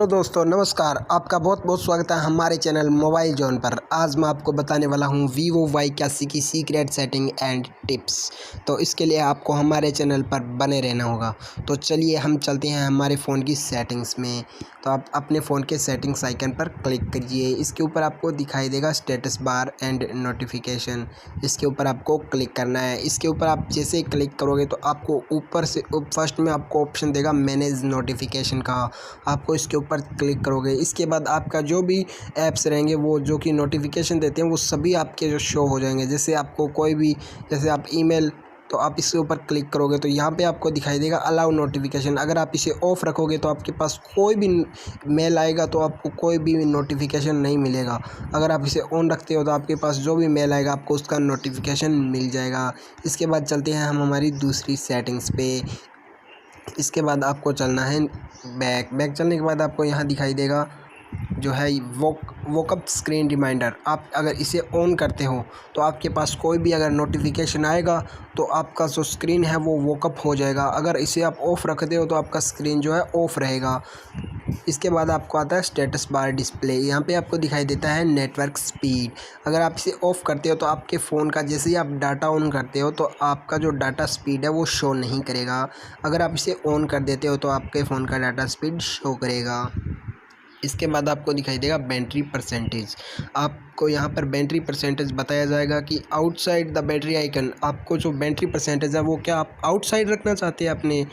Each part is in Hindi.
तो दोस्तों नमस्कार, आपका बहुत बहुत स्वागत है हमारे चैनल मोबाइल जोन पर। आज मैं आपको बताने वाला हूं Vivo Y81 की सीक्रेट सेटिंग एंड टिप्स। तो इसके लिए आपको हमारे चैनल पर बने रहना होगा। तो चलिए हम चलते हैं हमारे फ़ोन की सेटिंग्स में। तो आप अपने फ़ोन के सेटिंग्स आइकन पर क्लिक करिए। इसके ऊपर आपको दिखाई देगा स्टेटस बार एंड नोटिफिकेशन। इसके ऊपर आपको क्लिक करना है। इसके ऊपर आप जैसे ही क्लिक करोगे तो आपको ऊपर से फर्स्ट में आपको ऑप्शन देगा मैनेज नोटिफिकेशन का। आपको इसके ऊपर क्लिक करोगे, इसके बाद आपका जो भी ऐप्स रहेंगे वो जो कि नोटिफिकेशन देते हैं वो सभी आपके जो शो हो जाएंगे। जैसे आपको कोई भी, जैसे आप ईमेल, तो आप इसके ऊपर क्लिक करोगे तो यहाँ पे आपको दिखाई देगा अलाउ नोटिफिकेशन। अगर आप इसे ऑफ़ रखोगे तो आपके पास कोई भी मेल आएगा तो आपको कोई भी नोटिफिकेशन नहीं मिलेगा। अगर आप इसे ऑन रखते हो तो आपके पास जो भी मेल आएगा आपको उसका नोटिफिकेशन मिल जाएगा। इसके बाद चलते हैं हम हमारी दूसरी सेटिंग्स पे। इसके बाद आपको चलना है बैक चलने के बाद आपको यहाँ दिखाई देगा जो है वोकअप स्क्रीन रिमाइंडर। आप अगर इसे ऑन करते हो तो आपके पास कोई भी अगर नोटिफिकेशन आएगा तो आपका जो स्क्रीन है वो वोकअप हो जाएगा। अगर इसे आप ऑफ़ रखते हो तो आपका स्क्रीन जो है ऑफ़ रहेगा। इसके बाद आपको आता है स्टेटस बार डिस्प्ले। यहाँ पे आपको दिखाई देता है नेटवर्क स्पीड। अगर आप इसे ऑफ़ करते हो तो आपके फ़ोन का जैसे ही आप डाटा ऑन करते हो तो आपका जो डाटा स्पीड है वो शो नहीं करेगा। अगर आप इसे ऑन कर देते हो तो आपके फ़ोन का डाटा स्पीड शो करेगा। इसके बाद आपको दिखाई देगा बैटरी परसेंटेज। आपको यहाँ पर बैटरी परसेंटेज बताया जाएगा कि आउटसाइड द बैटरी आइकन। आपको जो बैटरी परसेंटेज है वो क्या आप आउटसाइड रखना चाहते हैं अपने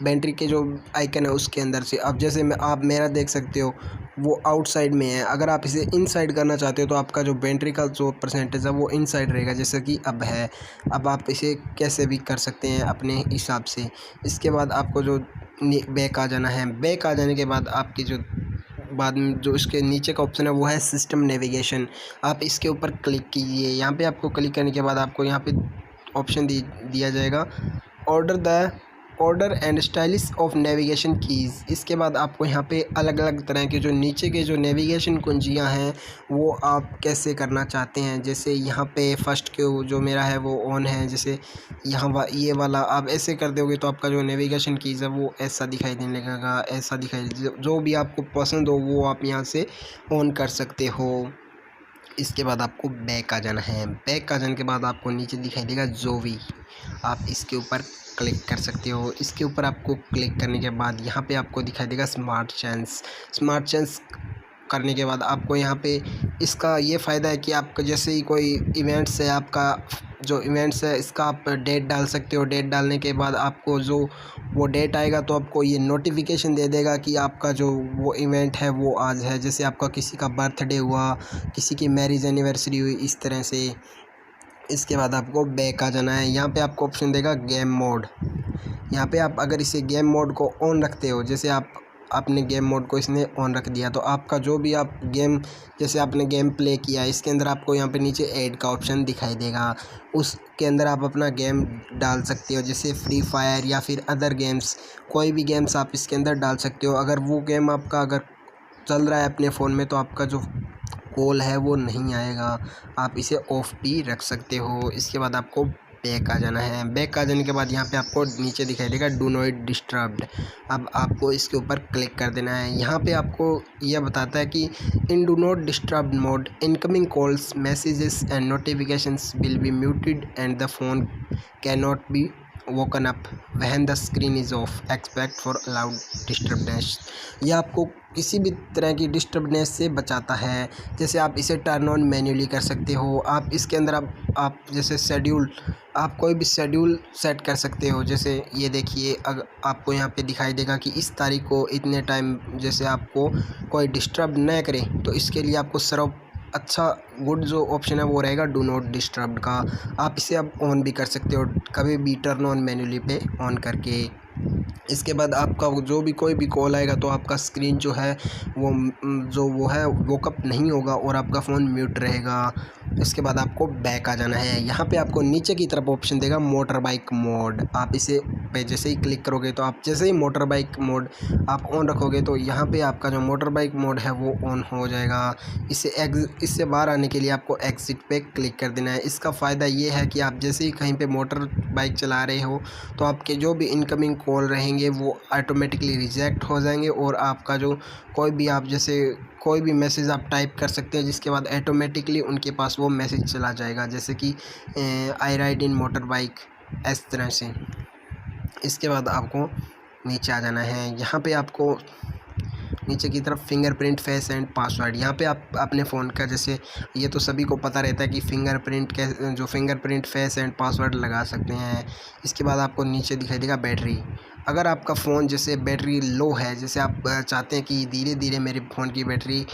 बैटरी के जो आइकन है उसके अंदर से। अब जैसे आप मेरा देख सकते हो वो आउटसाइड में है। अगर आप इसे इनसाइड करना चाहते हो तो आपका जो बैटरी का जो परसेंटेज है वो इनसाइड रहेगा, जैसे कि अब है। अब आप इसे कैसे भी कर सकते हैं अपने हिसाब से। इसके बाद आपको जो बैक आ जाना है। बैक आ जाने के बाद आपकी जो बाद में जो इसके नीचे का ऑप्शन है वो है सिस्टम नेविगेशन। आप इसके ऊपर क्लिक कीजिए। यहाँ पे आपको क्लिक करने के बाद आपको यहाँ पे ऑप्शन दिया जाएगा order and stylish of navigation keys. इसके बाद आपको यहाँ पे अलग अलग तरह के जो नीचे के जो नेविगेशन कुंजियाँ हैं वो आप कैसे करना चाहते हैं। जैसे यहाँ पे फर्स्ट के जो मेरा है वो ऑन है। जैसे यहाँ ये वाला आप ऐसे कर दोगे तो आपका जो नेविगेशन कीज़ है वो ऐसा दिखाई देने लगेगा, ऐसा दिखाई जो भी आपको पसंद हो वो आप यहाँ से ऑन कर सकते हो। इसके बाद आपको बैक आ जाना है। बैक आ जाने के बाद आपको नीचे दिखाई देगा जोवी। आप इसके ऊपर क्लिक कर सकते हो। इसके ऊपर आपको क्लिक करने के बाद यहाँ पे आपको दिखाई देगा स्मार्ट चेंज करने के बाद आपको यहाँ पे इसका ये फ़ायदा है कि आपका जैसे ही कोई इवेंट्स है, आपका जो इवेंट्स है इसका आप डेट डाल सकते हो। डेट डालने के बाद आपको जो वो डेट आएगा तो आपको ये नोटिफिकेशन दे देगा कि आपका जो वो इवेंट है वो आज है। जैसे आपका किसी का बर्थडे हुआ, किसी की मैरिज एनिवर्सरी हुई, इस तरह से। इसके बाद आपको बैक आ जाना है। यहाँ पे आपको ऑप्शन देगा गेम मोड। यहाँ पे आप अगर इसे गेम मोड को ऑन रखते हो, जैसे आपने गेम मोड को इसने ऑन रख दिया तो आपका जो भी आप गेम, जैसे आपने गेम प्ले किया इसके अंदर आपको यहाँ पे नीचे ऐड का ऑप्शन दिखाई देगा। उसके अंदर आप अपना गेम डाल सकते हो, जैसे फ्री फायर या फिर अदर गेम्स, कोई भी गेम्स आप इसके अंदर डाल सकते हो। अगर वो गेम आपका अगर चल रहा है अपने फ़ोन में तो आपका जो कॉल है वो नहीं आएगा। आप इसे ऑफ भी रख सकते हो। इसके बाद आपको बैक आ जाना है। बैक आ जाने के बाद यहाँ पे आपको नीचे दिखाई देगा डू नॉट डिस्टर्ब्ड। अब आपको इसके ऊपर क्लिक कर देना है। यहाँ पे आपको यह बताता है कि in do not disturb mode incoming calls messages and notifications will be muted and the phone can not be woken up when the screen is off expect for allowed disturbance. यह आपको किसी भी तरह की डिस्टर्बनेस से बचाता है। जैसे आप इसे टर्न ऑन मैन्युअली कर सकते हो। आप इसके अंदर आप जैसे शेड्यूल, आप कोई भी शेड्यूल सेट कर सकते हो। जैसे ये देखिए, अगर आपको यहाँ पे दिखाई देगा कि इस तारीख को इतने टाइम जैसे आपको कोई डिस्टर्ब न करे, तो इसके लिए आपको सर्व अच्छा गुड जो ऑप्शन है वो रहेगा डू नॉट डिस्टर्ब का। आप इसे अब ऑन भी कर सकते हो कभी भी टर्न ऑन मैन्युअली पे ऑन करके। इसके बाद आपका जो भी कोई भी कॉल आएगा तो आपका स्क्रीन जो है वो है वोकअप नहीं होगा और आपका फ़ोन म्यूट रहेगा। इसके बाद आपको बैक आ जाना है। यहाँ पे आपको नीचे की तरफ ऑप्शन देगा मोटर बाइक मोड। आप इसे पे जैसे ही क्लिक करोगे तो आप जैसे ही मोटर बाइक मोड आप ऑन रखोगे तो यहाँ पे आपका जो मोटर बाइक मोड है वो ऑन हो जाएगा। इससे बाहर आने के लिए आपको एग्ज़िट पे क्लिक कर देना है। इसका फ़ायदा ये है कि आप जैसे ही कहीं पे मोटर बाइक चला रहे हो तो आपके जो भी इनकमिंग कॉल रहेंगे वो ऑटोमेटिकली रिजेक्ट हो जाएंगे और आपका जो कोई भी मैसेज आप टाइप कर सकते हैं जिसके बाद ऑटोमेटिकली उनके पास वो मैसेज चला जाएगा, जैसे कि I ride in motor bike, इस तरह से। इसके बाद आपको नीचे आ जाना है। यहाँ पे आपको नीचे की तरफ फिंगरप्रिंट, फेस एंड पासवर्ड, यहाँ पे आप अपने फ़ोन का, जैसे ये तो सभी को पता रहता है कि फिंगरप्रिंट फेस एंड पासवर्ड लगा सकते हैं। इसके बाद आपको नीचे दिखाई देगा बैटरी। अगर आपका फ़ोन जैसे बैटरी लो है, जैसे आप चाहते हैं कि धीरे धीरे मेरे फ़ोन की बैटरी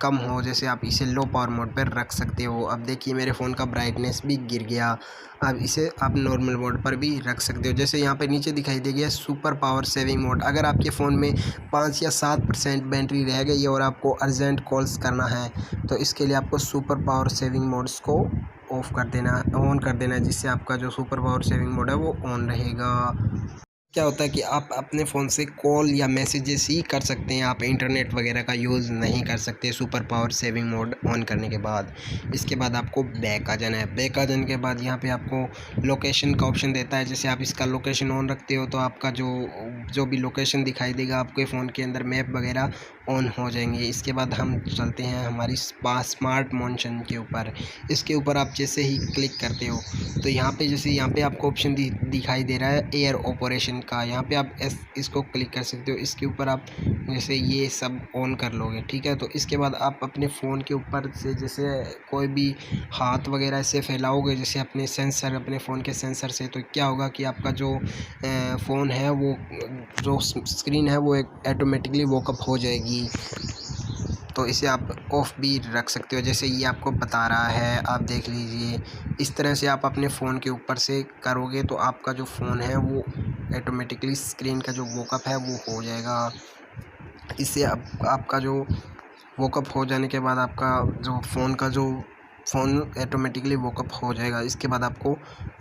कम हो, जैसे आप इसे लो पावर मोड पर रख सकते हो। अब देखिए मेरे फ़ोन का ब्राइटनेस भी गिर गया। अब इसे आप नॉर्मल मोड पर भी रख सकते हो। जैसे यहाँ पे नीचे दिखाई देगी सुपर पावर सेविंग मोड। अगर आपके फ़ोन में 5 या 7% बैटरी रह गई है और आपको अर्जेंट कॉल्स करना है तो इसके लिए आपको सुपर पावर सेविंग मोड्स को ऑन कर देना है, जिससे आपका जो सुपर पावर सेविंग मोड है वो ऑन रहेगा। क्या होता है कि आप अपने फ़ोन से कॉल या मैसेजेस ही कर सकते हैं, आप इंटरनेट वगैरह का यूज़ नहीं कर सकते super power saving mode on करने के बाद। इसके बाद आपको बैक आ जाना है। बैक आ जाने के बाद यहाँ पे आपको लोकेशन का ऑप्शन देता है। जैसे आप इसका लोकेशन ऑन रखते हो तो आपका जो भी लोकेशन दिखाई देगा आपके फ़ोन के अंदर, मैप वगैरह ऑन हो जाएंगे। इसके बाद हम चलते हैं हमारी स्मार्ट मोशन के ऊपर। इसके ऊपर आप जैसे ही क्लिक करते हो तो यहाँ पे आपको ऑप्शन दिखाई दे रहा है एयर ऑपरेशन का। यहाँ पे आप इसको क्लिक कर सकते हो। इसके ऊपर आप जैसे ये सब ऑन कर लोगे, ठीक है। तो इसके बाद आप अपने फ़ोन के ऊपर से जैसे कोई भी हाथ वगैरह से फैलाओगे, जैसे अपने फ़ोन के सेंसर से, तो क्या होगा कि आपका जो फ़ोन है वो जो स्क्रीन है वो ऑटोमेटिकली वॉकअप हो जाएगी। तो इसे आप ऑफ भी रख सकते हो, जैसे ये आपको बता रहा है, आप देख लीजिए। इस तरह से आप अपने फ़ोन के ऊपर से करोगे तो आपका जो फ़ोन है वो ऑटोमेटिकली स्क्रीन का जो वॉकअप है वो हो जाएगा। इससे आपका जो वॉकअप हो जाने के बाद आपका जो फ़ोन ऑटोमेटिकली वॉकअप हो जाएगा। इसके बाद आपको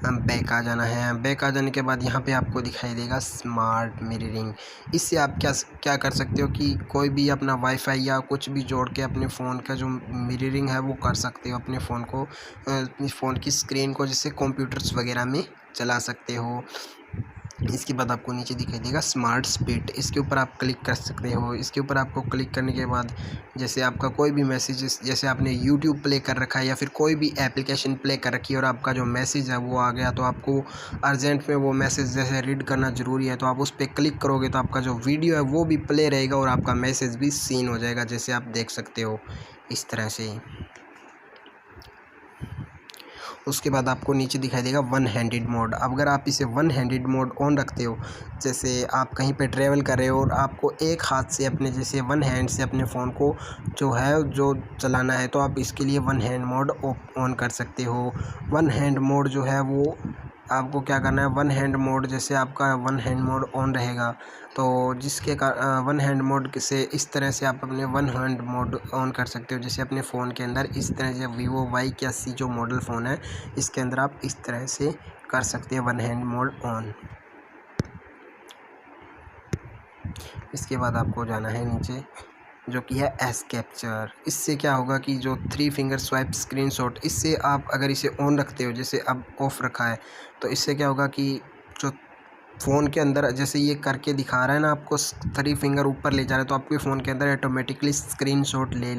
बैक आ जाना है। बैक आ जाने के बाद यहाँ पे आपको दिखाई देगा स्मार्ट मिररिंग। इससे आप क्या कर सकते हो कि कोई भी अपना वाईफाई या कुछ भी जोड़ के अपने फ़ोन का जो मिररिंग है वो कर सकते हो, अपने फ़ोन की स्क्रीन को जैसे कंप्यूटर्स वगैरह में चला सकते हो। इसके बाद आपको नीचे दिखाई देगा स्मार्ट स्पीड, इसके ऊपर आप क्लिक कर सकते हो। इसके ऊपर आपको क्लिक करने के बाद जैसे आपका कोई भी मैसेजेस, जैसे आपने यूट्यूब प्ले कर रखा है या फिर कोई भी एप्लीकेशन प्ले कर रखी है और आपका जो मैसेज है वो आ गया, तो आपको अर्जेंट में वो मैसेज जैसे रीड करना ज़रूरी है, तो आप उस पर क्लिक करोगे तो आपका जो वीडियो है वो भी प्ले रहेगा और आपका मैसेज भी सीन हो जाएगा, जैसे आप देख सकते हो इस तरह से। उसके बाद आपको नीचे दिखाई देगा वन हैंडेड मोड। अगर आप इसे वन हैंडेड मोड ऑन रखते हो, जैसे आप कहीं पे ट्रैवल कर रहे हो और आपको एक हाथ से अपने जैसे वन हैंड से अपने फ़ोन को जो चलाना है, तो आप इसके लिए वन हैंड मोड ऑन कर सकते हो। वन हैंड मोड जो है वो आपको क्या करना है, वन हैंड मोड जैसे आपका वन हैंड मोड ऑन रहेगा तो वन हैंड मोड से इस तरह से आप अपने वन हैंड मोड ऑन कर सकते हो। जैसे अपने फ़ोन के अंदर इस तरह से वीवो Y81 जो मॉडल फ़ोन है इसके अंदर आप इस तरह से कर सकते हैं वन हैंड मोड ऑन। इसके बाद आपको जाना है नीचे, जो कि है एस कैप्चर। इससे क्या होगा कि जो 3 फिंगर स्वाइप स्क्रीनशॉट, इससे आप अगर इसे ऑन रखते हो, जैसे अब ऑफ रखा है, तो इससे क्या होगा कि जो फ़ोन के अंदर जैसे ये करके दिखा रहा है ना आपको 3 फिंगर ऊपर ले जा रहा है, तो आपके फ़ोन के अंदर ऑटोमेटिकली स्क्रीनशॉट ले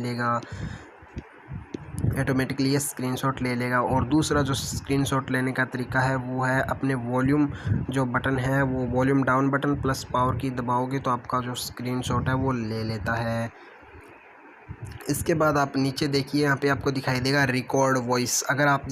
लेगा। और दूसरा जो स्क्रीनशॉट लेने का तरीका है वो है अपने वॉल्यूम जो बटन है, वो volume down button plus power की दबाओगे तो आपका जो स्क्रीनशॉट है वो ले लेता है। इसके बाद आप नीचे देखिए, यहाँ पे आपको दिखाई देगा रिकॉर्ड वॉइस। अगर आप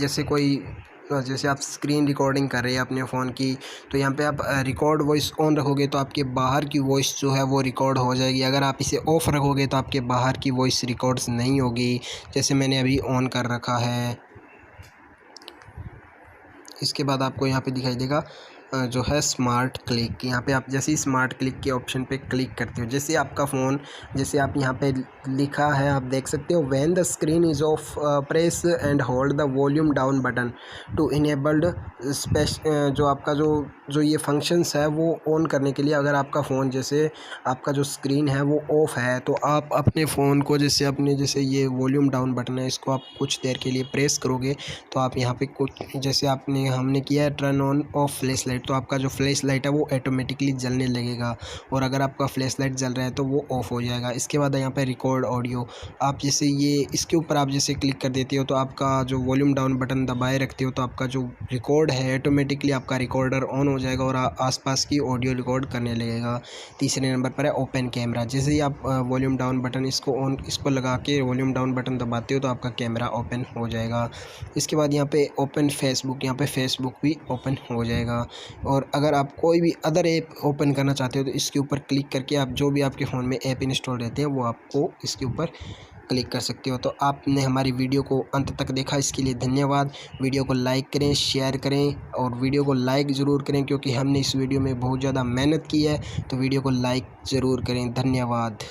जैसे आप स्क्रीन रिकॉर्डिंग कर रहे हैं अपने फ़ोन की, तो यहाँ पे आप रिकॉर्ड वॉइस ऑन रखोगे तो आपके बाहर की वॉइस जो है वो रिकॉर्ड हो जाएगी। अगर आप इसे ऑफ़ रखोगे तो आपके बाहर की वॉइस रिकॉर्ड्स नहीं होगी, जैसे मैंने अभी ऑन कर रखा है। इसके बाद आपको यहाँ पे दिखाई देगा जो है स्मार्ट क्लिक। यहाँ पे आप जैसे ही स्मार्ट क्लिक के ऑप्शन पे क्लिक करते हो, जैसे आपका फ़ोन, जैसे आप यहाँ पे लिखा है आप देख सकते हो, when the screen is off press and hold the volume down button to enabled जो आपका जो ये फंक्शंस है वो ऑन करने के लिए, अगर आपका फ़ोन जैसे आपका जो स्क्रीन है वो ऑफ़ है तो आप अपने फ़ोन को जैसे ये वॉल्यूम डाउन बटन है इसको आप कुछ देर के लिए प्रेस करोगे तो आप यहाँ पे कुछ जैसे हमने किया है turn on off flash light, तो आपका जो फ्लैश लाइट है वो ऑटोमेटिकली जलने लगेगा, और अगर आपका फ्लैश लाइट जल रहा है तो वो ऑफ़ हो जाएगा। इसके बाद यहाँ पे रिकॉर्ड ऑडियो, आप जैसे ये इसके ऊपर आप जैसे क्लिक कर देते हो तो आपका जो वॉल्यूम डाउन बटन दबाए रखते हो तो आपका जो रिकॉर्ड है ऑटोमेटिकली आपका रिकॉर्डर ऑन हो जाएगा और आसपास की ऑडियो रिकॉर्ड करने लगेगा। तीसरे नंबर पर है ओपन कैमरा, जैसे ही आप वॉल्यूम डाउन बटन इसको लगा के वॉल्यूम डाउन बटन दबाते हो तो आपका कैमरा ओपन हो जाएगा। इसके बाद यहाँ पे ओपन फेसबुक, यहाँ पे फेसबुक भी ओपन हो जाएगा। और अगर आप कोई भी अदर ऐप ओपन करना चाहते हो तो इसके ऊपर क्लिक करके आप जो भी आपके फ़ोन में ऐप इंस्टॉल रहते हैं वो आपको इसके ऊपर क्लिक कर सकते हो। तो आपने हमारी वीडियो को अंत तक देखा, इसके लिए धन्यवाद। वीडियो को लाइक करें, शेयर करें और वीडियो को लाइक ज़रूर करें क्योंकि हमने इस वीडियो में बहुत ज़्यादा मेहनत की है, तो वीडियो को लाइक ज़रूर करें। धन्यवाद।